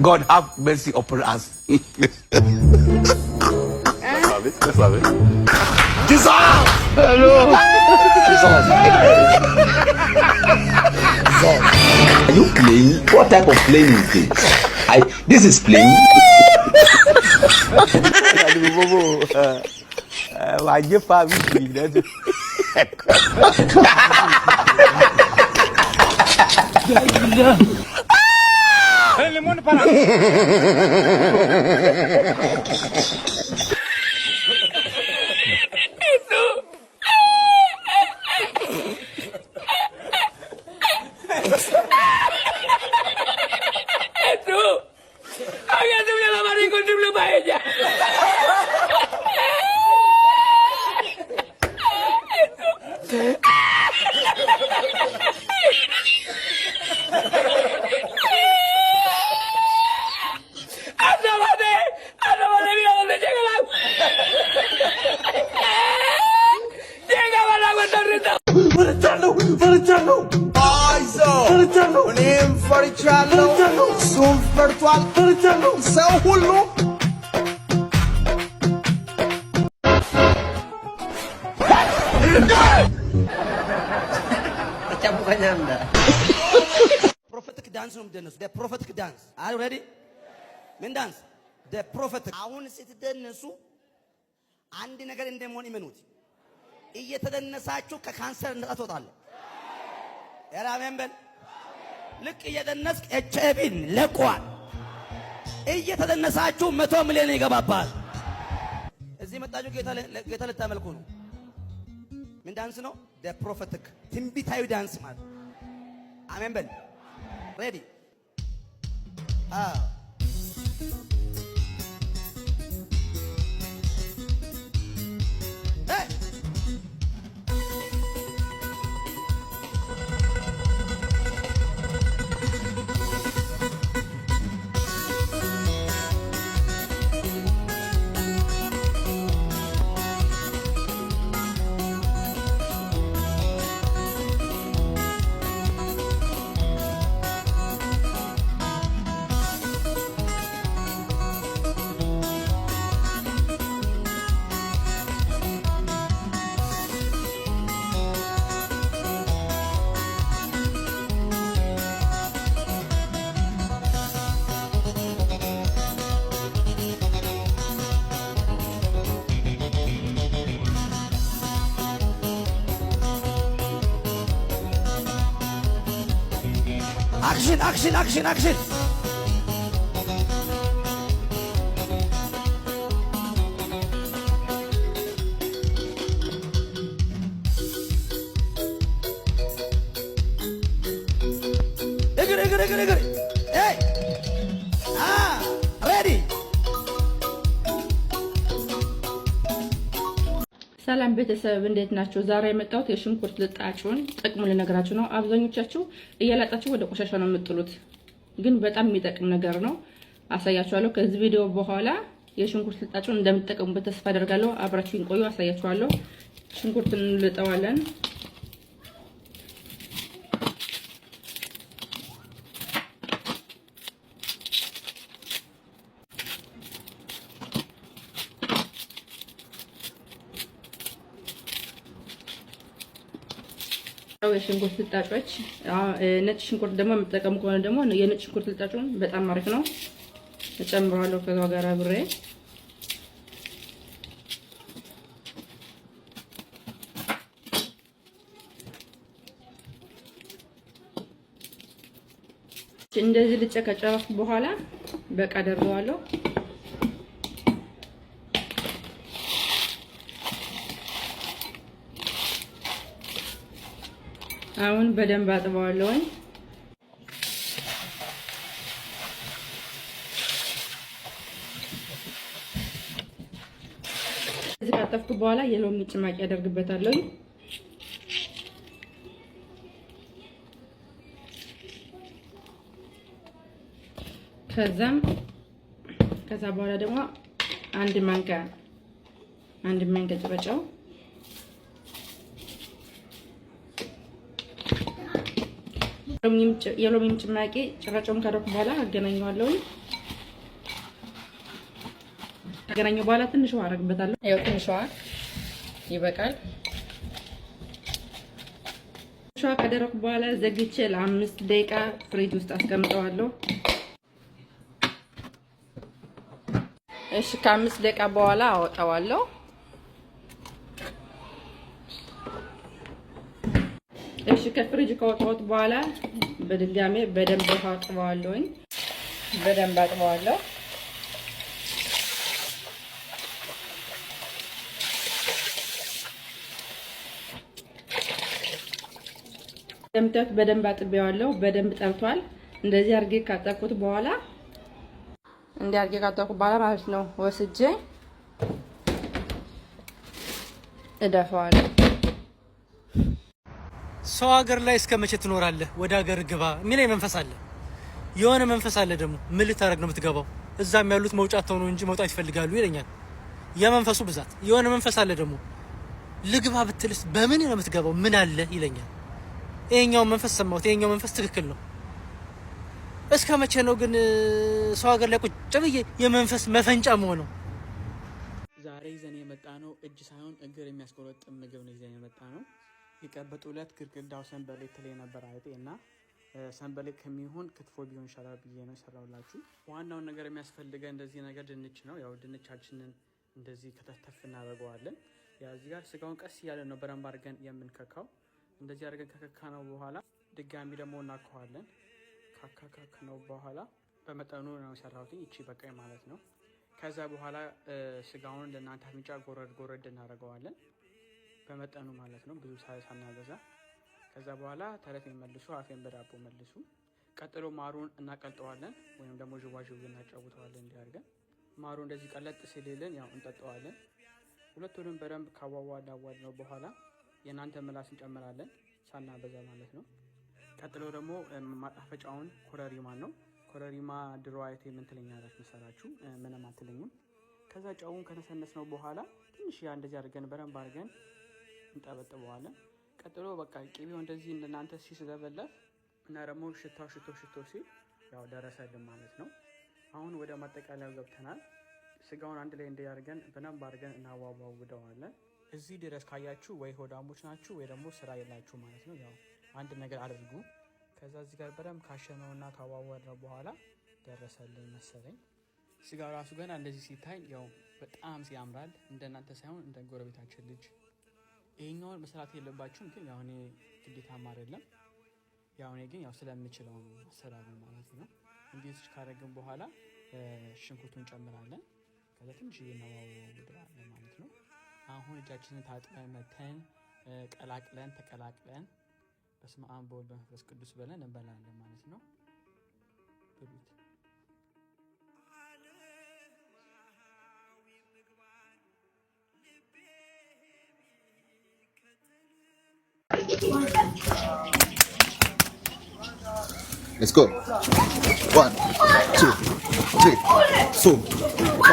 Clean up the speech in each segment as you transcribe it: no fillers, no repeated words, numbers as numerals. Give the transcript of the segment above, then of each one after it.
God have mercy upon us. Let's have it. Jesus! Hello. Jesus. Are you playing? What type of playing is this? This is playing. Aduh, bobo. Wajib Pak Widi dah tu. Lemon parah. Agak sebelah lama ni kau sebelum baik je. Ada mana bilang untuk jangan lagu. Jangan lagu terus. Farciano. Unim Farciano. Zoom virtual. Farciano. Seu hulo. Macam bukannya Anda. Prophetic dance ነው የምትደነሱ. The prophetic dance. Are you ready? ምን dance? The prophetic. አሁን ስትደነሱ አንድ ነገር እንደሆነ ይመኑት። እየተደነሳችሁ ከካንሰር ነፃ ትወጣለህ። ያራመን በል ልክ እየደነስክ ኤችአይቪን ለቋል። እየተደነሳችሁ 100 ሚሊዮን ይገባባል። እዚህ መጣችሁ ጌታ ልታመልኩ ነው። ምን ዳንስ ነው? the prophetic ትንቢታዊ ዳንስ ማለት አሜን በል ready Action! እግር hey ready ሰላም ቤተሰብ እንዴት ናችሁ? ዛሬ የመጣሁት የሽንኩርት ልጣጩን ጥቅሙን ልነግራችሁ ነው። አብዛኞቻችሁ እያላጣችሁ ወደ ቆሻሻ ነው የምትጥሉት፣ ግን በጣም የሚጠቅም ነገር ነው። አሳያችኋለሁ። ከዚህ ቪዲዮ በኋላ የሽንኩርት ልጣጩን እንደምትጠቀሙበት ተስፋ አደርጋለሁ። አብራችሁን ቆዩ፣ አሳያችኋለሁ። ሽንኩርቱን እንልጠዋለን። የሽንኩርት ልጣጮች ነጭ ሽንኩርት ደግሞ የምትጠቀሙ ከሆነ ደግሞ የነጭ ሽንኩርት ልጣጩን በጣም አሪፍ ነው። እጨምራለሁ ከዛው ጋር አብሬ እንደዚህ ልጨ ከጨረስኩ በኋላ በቃ ደርሰዋለሁ። አሁን በደንብ አጥበዋለሁ። እዚህ ካጠፍኩ በኋላ የሎሚ ጭማቂ አደርግበታለሁ። ከዛ በኋላ ደግሞ አንድ ማንኪያ ጨው የሎሚ ጭማቂ ጭራጨውን ካደረኩ በኋላ አገናኘዋለሁ። ገናኘው በኋላ ትንሽ ውሃ አረግበታለሁ። ያው ትንሽ ውሃ ይበቃል። ሻ ከደረኩ በኋላ ዘግቼ ለ5 ደቂቃ ፍሪጅ ውስጥ አስቀምጠዋለሁ። እሺ ከ5 ደቂቃ በኋላ አወጣዋለሁ። እሺ ከፍሪጅ ካወጣሁት በኋላ በድጋሜ በደንብ አጥበዋለሁኝ። በደንብ አጥበዋለሁ። እንደምታዩት በደንብ አጥቤዋለሁ። በደንብ ጠርቷል። እንደዚህ አርጌ ካጠብኩት በኋላ ማለት ነው ወስጄ እደፋዋለሁ። ሰው ሀገር ላይ እስከ መቼ ትኖራለህ? ወደ ሀገር ግባ የሚለኝ መንፈስ አለ። የሆነ መንፈስ አለ ደግሞ ምን ልታረግ ነው የምትገባው? እዛም ያሉት መውጫት ነው እንጂ መውጣት ይፈልጋሉ ይለኛል። የመንፈሱ ብዛት የሆነ መንፈስ አለ ደግሞ ልግባ ብትልስ በምን ነው የምትገባው? ምን አለ ይለኛል። ይሄኛው መንፈስ ሰማሁት። ይሄኛው መንፈስ ትክክል ነው። እስከ መቼ ነው ግን ሰው ሀገር ላይ ቁጭ ብዬ የመንፈስ መፈንጫ መሆነው? ዛሬ ይዘን የመጣ ነው እጅ ሳይሆን እግር የሚያስቆረጥም ምግብ ነው ይዘን የመጣ ነው። የቀበጡ ዕለት ግድግዳው ሰንበሌጥ ላይ ነበር አይጤ እና ሰንበሌጥ ከሚሆን ክትፎ ቢሆን ይሻላል ብዬ ነው ሰራውላችሁ። ዋናው ነገር የሚያስፈልገን እንደዚህ ነገር ድንች ነው። ያው ድንቻችንን እንደዚህ ከተተፍ እናደርገዋለን። ያው እዚህ ጋር ስጋውን ቀስ እያለ ነው በደንብ አድርገን የምንከካው። እንደዚህ አድርገን ከከካ ነው በኋላ ድጋሚ ደግሞ እናከዋለን። ካካካክ ነው በኋላ በመጠኑ ነው የሰራሁት። እቺ በቃይ ማለት ነው። ከዛ በኋላ ስጋውን ለእናንተ አፍንጫ ጎረድ እናደርገዋለን በመጠኑ ማለት ነው፣ ብዙ ሳናበዛ። ከዛ በኋላ ተረቴን መልሱ፣ አፌን በዳቦ መልሱ። ቀጥሎ ማሩን እናቀልጠዋለን ወይም ደግሞ ዥዋዥው እናጫውተዋለን። እንዲያርገን ማሩ እንደዚህ ቀለጥ ሲልልን ያው እንጠጣዋለን። ሁለቱንም በደንብ ካዋዋድ ነው በኋላ የናንተ ምላስ እንጨምራለን ሳናበዛ ማለት ነው። ቀጥሎ ደግሞ ማጣፈጫውን ኮረሪማ ነው። ኮረሪማ ድሮ አይቴ ምን ትለኛላችሁ መሰላችሁ? ምንም አትለኝም። ከዛ ጫውን ከነሰነስ ነው በኋላ ትንሽ ያ እንደዚህ አድርገን በደንብ አድርገን እንጠበጥበዋለን። ቀጥሎ በቃ ቅቤው እንደዚህ እንደናንተ ሲስለበለብ እና ደግሞ ሽቶ ሲል ያው ደረሰልን ማለት ነው። አሁን ወደ ማጠቃለያው ገብተናል። ስጋውን አንድ ላይ እንዲያርገን በደንብ አድርገን እናዋዋውደዋለን። እዚህ ድረስ ካያችሁ ወይ ሆዳሞች ናችሁ ወይ ደግሞ ስራ የላችሁ ማለት ነው። ያው አንድ ነገር አድርጉ። ከዛ እዚህ ጋር በደንብ ካሸነውና ካዋወድነው በኋላ ደረሰልን መሰለኝ። ስጋው ራሱ ገና እንደዚህ ሲታይ ያው በጣም ያምራል። እንደናንተ ሳይሆን እንደ ጎረቤታችን ልጅ። ይሄኛውን መስራት የለባችሁም ግን ያው እኔ ግዴታም አይደለም። ያው እኔ ግን ያው ስለምችለው ነው አሰራሩ ማለት ነው። እንዴት ካደረግን በኋላ ሽንኩርቱን እንጨምራለን። ከዛ ትንሽ እናዋውደዋለን ማለት ነው። አሁን እጃችንን ታጥበን መተን ተቀላቅለን በስመ አብ በወልድ በመንፈስ ቅዱስ ብለን እንበላለን ማለት ነው። ብሉት። Let's go. 1, 2, 3, 4,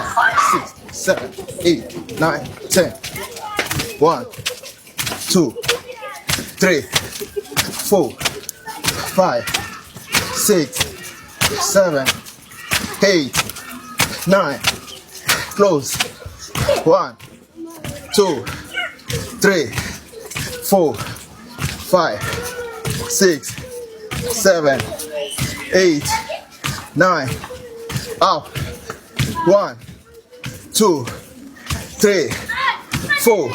5, 6, 7, 8, 9, 10. 1, 2, 3, 4, 5, 6, 7, 8, 9. Close. 1, 2, 3, 4, 5, 6, 7, 8, 9. Up. 1, 2, 3, 4,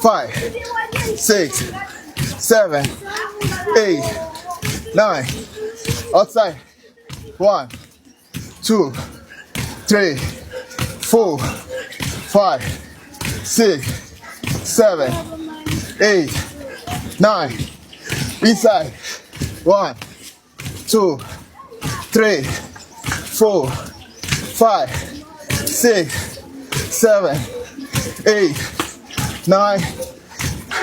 5, 6, 7, 8, 9. Outside. 1, 2, 3, 4, 5, 6, 7, 8, 9. Inside. 1, 2, 3, 4, 5, 6, 7, 8, 9,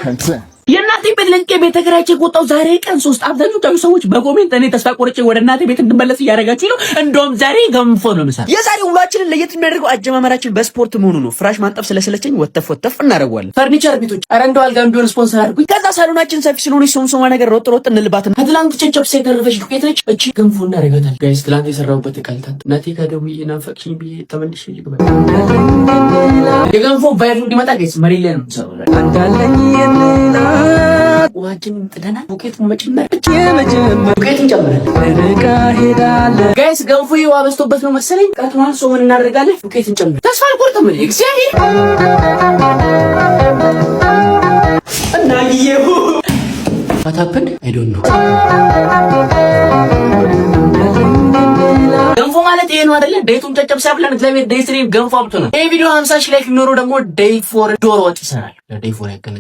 and 10. ከእናቴ ቤት ለቄ ቤት ተከራይቼ ወጣሁ። ዛሬ ቀን 3 አብዛኞቹ ሰዎች በኮሜንት እኔ ተስፋ ቆርጬ ወደ እናቴ ቤት እንድመለስ እያደረጋችሁ ነው። እንደውም ዛሬ ገንፎ ነው ምሳ። የዛሬ ውሏችንን ለየት የሚያደርገው አጀማመራችን በስፖርት መሆኑ ነው። ፍራሽ ማንጠፍ ስለሰለቸኝ ወተፍ እናደርገዋለን። ፈርኒቸር ቤቶች ኧረ እንደው አልጋም ቢሆን ስፖንሰር አድርጉኝ። ከዛ ሳሎናችን ሰፊ ስለሆነ ሶምሶማ ነገር ሮጥ እንልባት። ከትላንት ጨጨብሴ የተረፈች ዱቄት ነች። እቺ ገንፎ እናደርጋታለን። ጋይስ ትላንት የሰራሁበት ቃልታት እናቴ ከደውዬ ናፈቅሽኝ ብዬ ተመልሼ ልግባ። የገንፎ ቫይብ እንዲመጣ ጋይስ መሬት ላይ ነው የምሰራው። አንዳለኝ የሌላ ዋጅን ጥደና ዱቄቱን መጨመር ዱቄቱን ጨምረን ርቃ ሄዳለ። ጋይስ ገንፎ ውሃ በዝቶበት ነው መሰለኝ ቀጥኗል። ሶ ምን እናደርጋለን? ዱቄቱን ጨምረን ተስፋ አልቆርጥም እኔ እግዚአብሔር እና ይሄው what happened I don't know። ገንፎ ማለት ይሄ ነው አይደለ? ዴቱን ጨጨብሳ ብለን እግዚአብሔር ዴይ 3 ገንፎ አምጥቶናል። ይሄ ቪዲዮ 50 ሺህ ላይክ ኖሮ ደግሞ ዴይ 4 ዶሮ ወጥ ይሰራል። ለዴይ 4 ያከለ